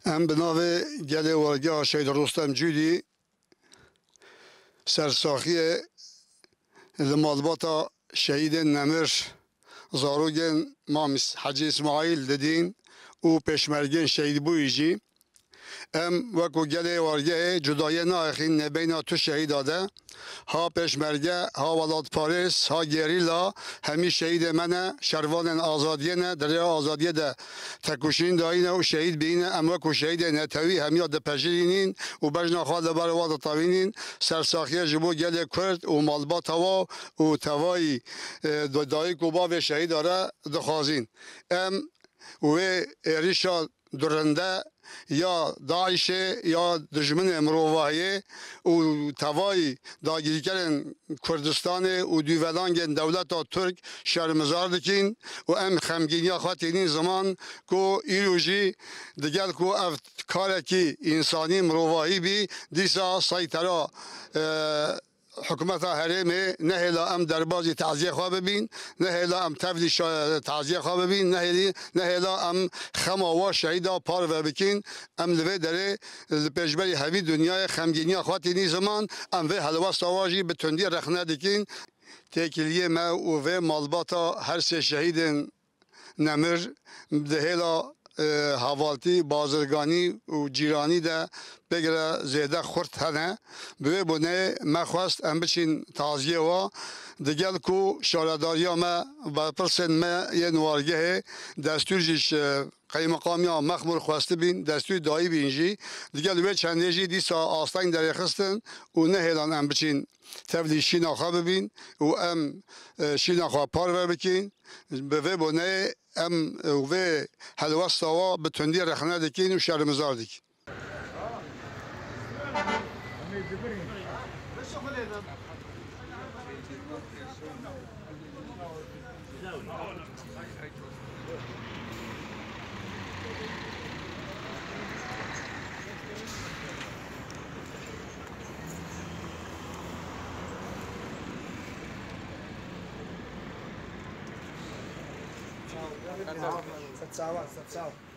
ام بناوه گله ورگاه شهید رستم جودی سرساخی لمالباتا شهید نمر زاروگن مام حجی اسماعیل ددین و پشمرگن شهید بویجی ام وکو گله ورگاه جدای ناخین نبینا تو شهید داده ها پشمرگه ها ولاد پاریس ها گریلا همی شهید منه شروان آزادیه نه دریا آزادیه ده تکوشین داینه و شهید بینه ام وکو شهید نتوی همی ده پجرینین و بجنا خواد برواد طاوینین سرساخیه جبو گله کرد و مالبا توا و توایی دایی کوبا و شهید داره دخوازین ام و ریشا درنده یا داعش یا دشمن مروایی و توای داگیری کردن کردستان و دیولانگ دولت ترک شرمزار دکین و ام خمگینی خاطرین زمان کو ایروجی دیگر کو افکار کی انسانی مروایی بی دیسا سایترا حکومت هرمه نه هلا ام دربازی تعزیه خواه ببین نه هلا ام تفلی تعزیه خواه ببین نه هلا ام خما و شهیدا پار و بکین ام لوه داره پیشبری همی دنیای خمگینی خاطرین زمان ام و حلوه سواجی به تندی رخنه دکین تکلیه ما و مالباتا هر سه شهید نمر ده هلا حوالتی بازرگانی و جیرانی ده بگره زیده خورد هنه به بونه مخواست ام بچین تازیه و دیگل کو شارداریا ما با پرسن ما یه نوارگه دستور جیش قیمقامی ها مخمور خواسته بین دستور دایی بینجی دیگل به چنده جی دیسا آستان در خستن و نه هلان ام بچین تبلی شینا خواه ببین و ام شینا خواه پار بکین به بونه ام و حلوه سوا به تندی رخنه دکین و شرمزار دکین Ciao.